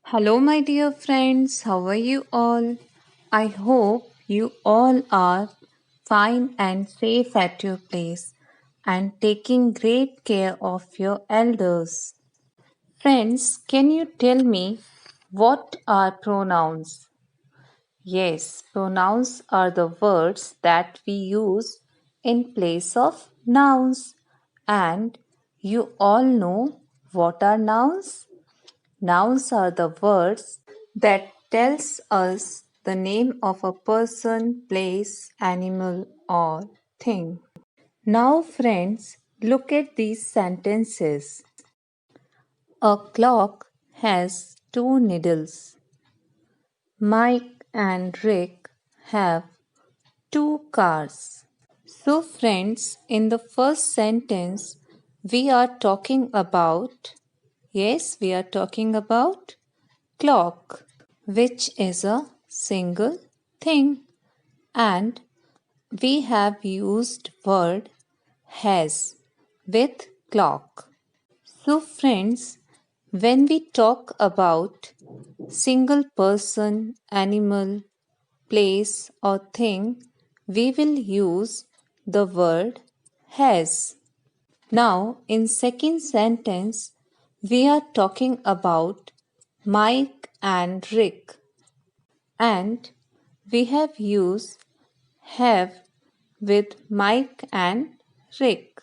Hello, my dear friends. How are you all? I hope you all are fine and safe at your place and taking great care of your elders. Friends, can you tell me what are pronouns? Yes, pronouns are the words that we use in place of nouns. And you all know what are nouns? Nouns are the words that tells us the name of a person, place, animal or thing. Now friends, look at these sentences. A clock has two needles. Mike and Rick have two cars. So friends, in the first sentence we are talking about, yes, we are talking about clock, which is a single thing, and we have used word has with clock. So friends, when we talk about single person, animal, place or thing, we will use the word has. Now in second sentence we are talking about Mike and Rick, and we have used have with Mike and Rick.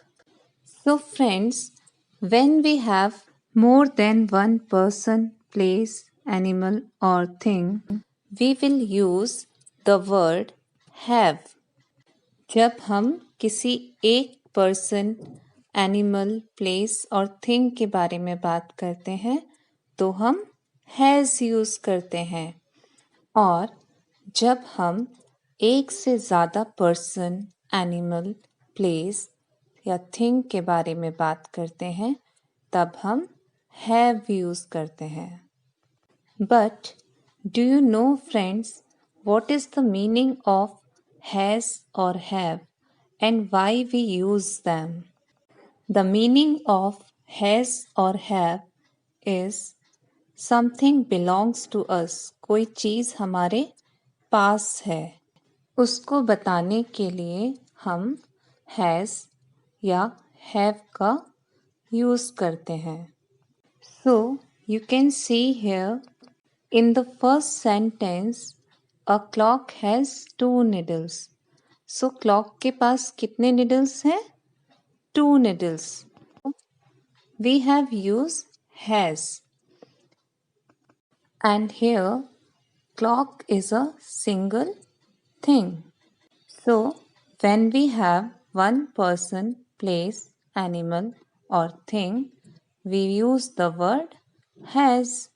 So, friends, when we have more than one person, place, animal, or thing, we will use the word have. जब हम किसी एक person, animal, place और thing के बारे में बात करते हैं तो हम हैज़ यूज़ करते हैं, और जब हम एक से ज़्यादा पर्सन, एनिमल, प्लेस या थिंग के बारे में बात करते हैं तब हम हैव यूज़ करते हैं. But do you know friends what is the meaning of has or have and why we use them? The meaning of has or have is something belongs to us. कोई चीज़ हमारे पास है, उसको बताने के लिए हम has या have का यूज़ करते हैं. So you can see here in the first sentence a clock has two needles. So clock के पास कितने needles हैं? Two needles. We have used has. And here clock is a single thing. So when we have one person, place, animal or thing, we use the word has.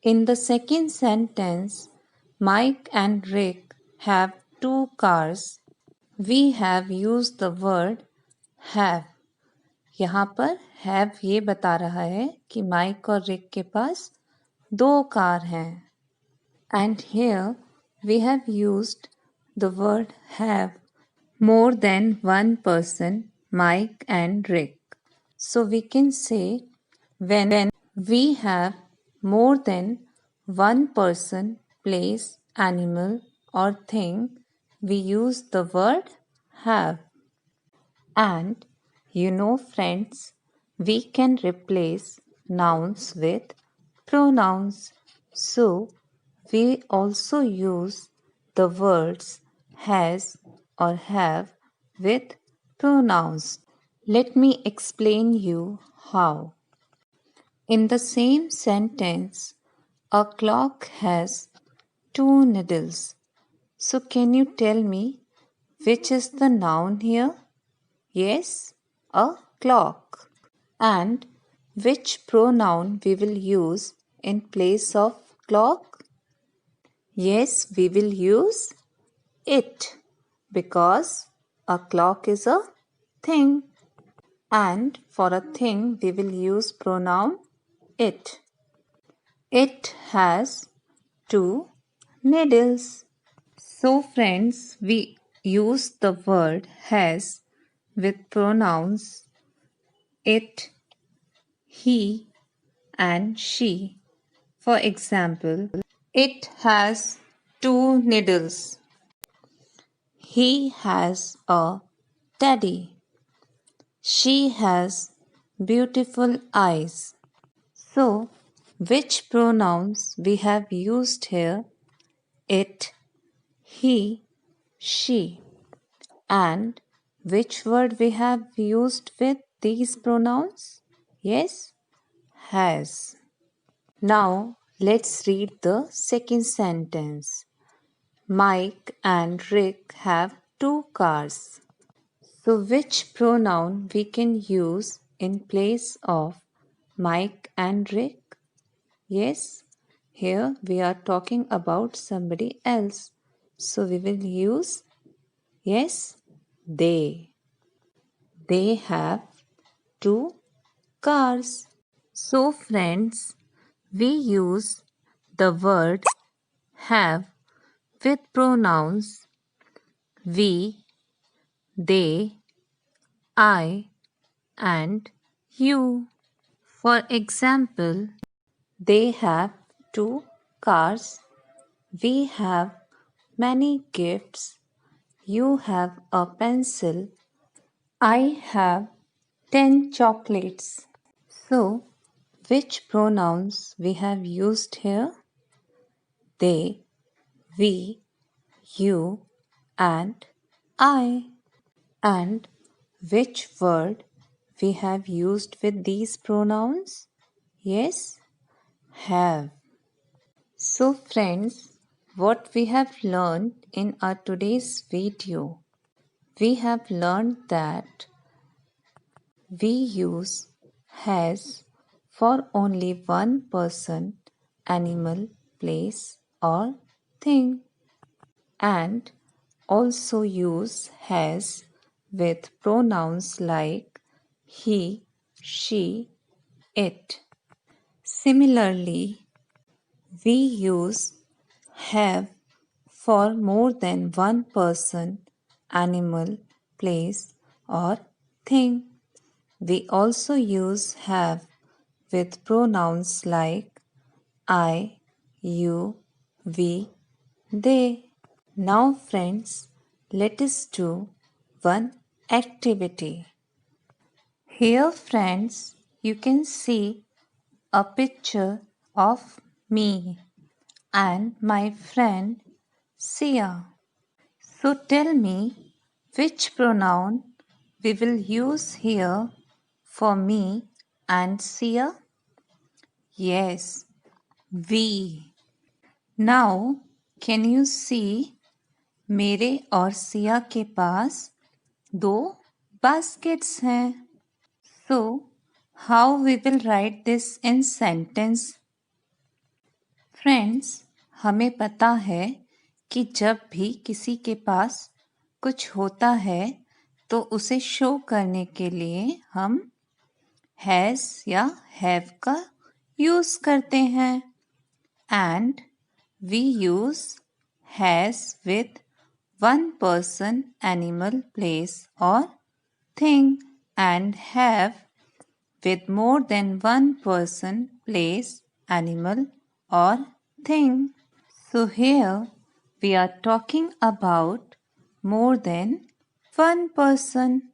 In the second sentence, Mike and Rick have two cars. We have used the word have. यहाँ पर have ये बता रहा है कि mic और रिक के पास दो कार हैं. And here we have used the word have more than one person, Mike and Rick. So we can say when we have more than one person, place, animal or thing, we use the word have. And you know friends, we can replace nouns with pronouns. So we also use the words has or have with pronouns. Let me explain you how. In the same sentence, a clock has two needles. So can you tell me which is the noun here? Yes, a clock. And which pronoun we will use in place of clock? Yes, we will use it, because a clock is a thing. And for a thing we will use pronoun it. It has two needles. So friends, we use the word has with pronouns it, he and she For example, it has two needles. He has a teddy. She has beautiful eyes. So, which pronouns we have used here? It, he, she. And which word we have used with these pronouns? Yes, has. Now let's read the second sentence. Mike and Rick have two cars. So which pronoun we can use in place of Mike and Rick? Yes, here we are talking about somebody else. So we will use yes, they. They have two cars. So, friends, we use the word have with pronouns we, they, I, and you. For example, they have two cars. We have many gifts. You have a pencil. I have 10 chocolates. So, which pronouns we have used here? They, we, you, and I. And which word we have used with these pronouns? Yes, have. So, friends, what we have learned in our today's video, we have learned that we use has for only one person, animal, place, or thing, and also use has with pronouns like he, she, it. Similarly, we use have for more than one person, animal, place, or thing. We also use have with pronouns like I, you, we, they. Now, friends, let us do one activity. Here, friends, you can see a picture of me and my friend Sia. So, tell me which pronoun we will use here for me and Sia. Yes, we. Now, can you see मेरे और सिया के पास दो baskets हैं. So, how we will write this in sentence? Friends, हमें पता है कि जब भी किसी के पास कुछ होता है तो उसे शो करने के लिए हम has या have का यूज करते हैं. And we use has with one person, animal, place, or thing, and have with more than one person, place, animal, or thing. So here we are talking about more than one person,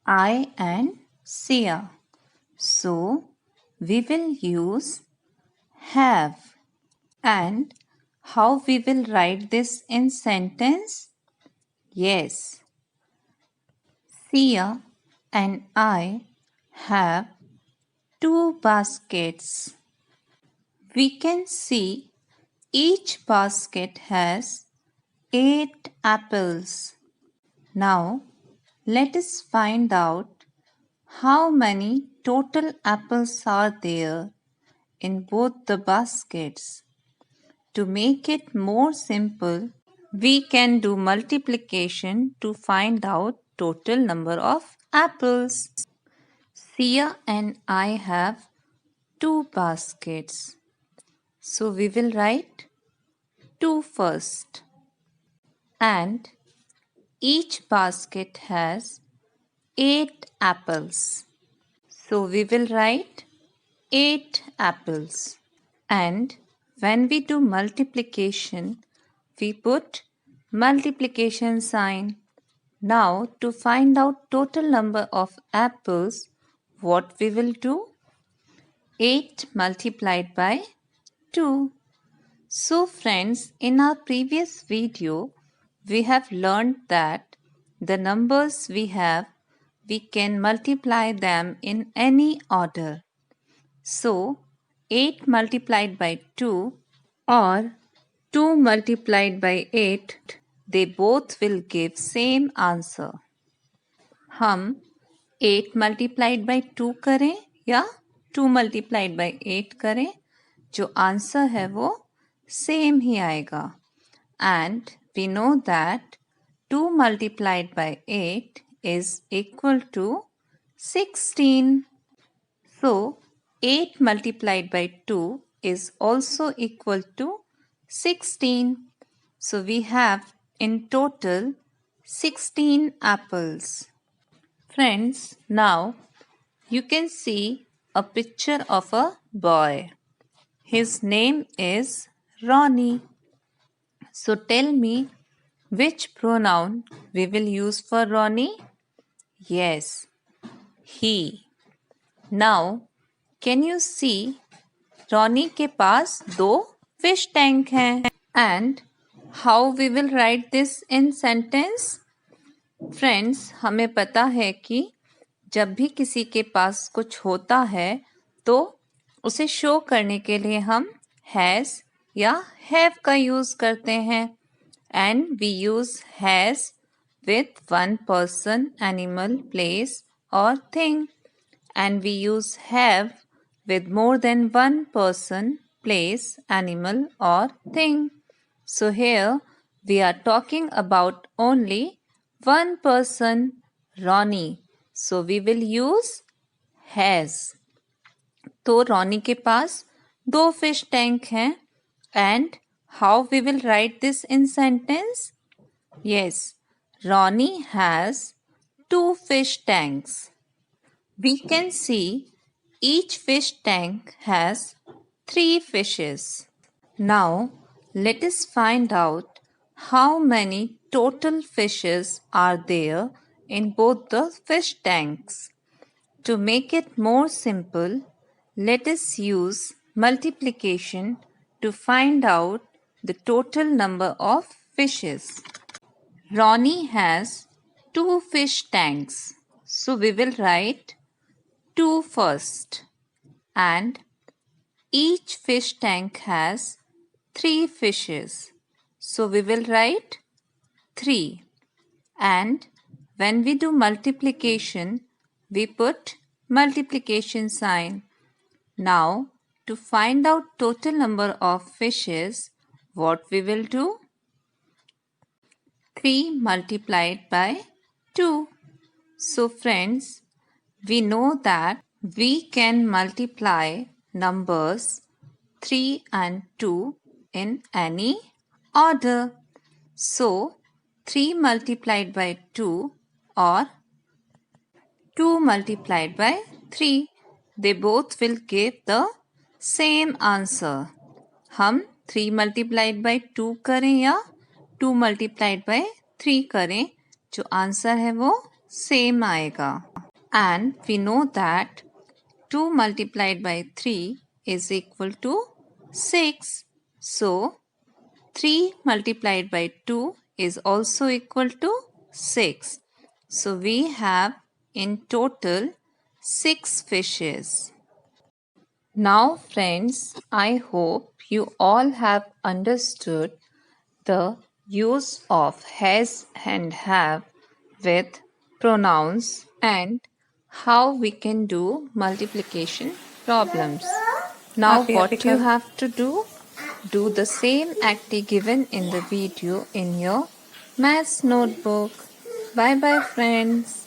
I and Sia. So we will use have. And how we will write this in sentence? Yes, Sia and I have two baskets. We can see each basket has 8 apples. Now, let us find out how many total apples are there in both the baskets. To make it more simple, we can do multiplication to find out total number of apples. Sia and I have two baskets. So we will write 2 first. And each basket has 8 apples. So we will write 8 apples. And when we do multiplication, we put multiplication sign. Now to find out total number of apples, what we will do? 8 multiplied by 2. So friends, in our previous video, we have learned that the numbers we have, we can multiply them in any order. So 8 multiplied by 2 or 2 multiplied by 8, they both will give same answer. हम 8 multiplied by 2 करें या 2 multiplied by 8 करें, जो answer है वो same ही आएगा. And we know that 2 multiplied by 8 is equal to 16. So 8 multiplied by 2 is also equal to 16. So we have in total 16 apples. Friends, now you can see a picture of a boy. His name is Ronnie. So tell me which pronoun we will use for Ronnie? Yes, he. Now, can you see Ronnie के पास 2 fish tank हैं. And how we will write this in sentence? Friends, हमें पता है कि जब भी किसी के पास कुछ होता है तो उसे शो करने के लिए हम हैज़ या हैव का यूज़ करते हैं. And we use has with one person, animal, place और thing. And we use have with more than one person, place, animal or thing. So here we are talking about only one person, Ronnie. So we will use has. तो Ronnie के पास 2 fish tank हैं. And how we will write this in sentence? Yes, Ronnie has 2 fish tanks. We can see each fish tank has 3 fishes. Now, let us find out how many total fishes are there in both the fish tanks. To make it more simple, let us use multiplication to find out the total number of fishes. Ronnie has 2 fish tanks. So we will write 2 first, and each fish tank has 3 fishes. So we will write 3. And when we do multiplication, we put multiplication sign. Now to find out total number of fishes, what we will do? 3 multiplied by 2. So friends, we know that we can multiply numbers 3 and 2 in any order. So 3 multiplied by 2 or 2 multiplied by 3, they both will give the same answer. हम 3 multiplied by 2 करें या 2 multiplied by 3 करें, जो answer है वो same आएगा. And we know that 2 multiplied by 3 is equal to 6. So 3 multiplied by 2 is also equal to 6. So we have in total 6 fishes. Now friends, I hope you all have understood the use of has and have with pronouns and how we can do multiplication problems. Now what you have to do the same activity given in the video in your maths notebook. Bye bye friends.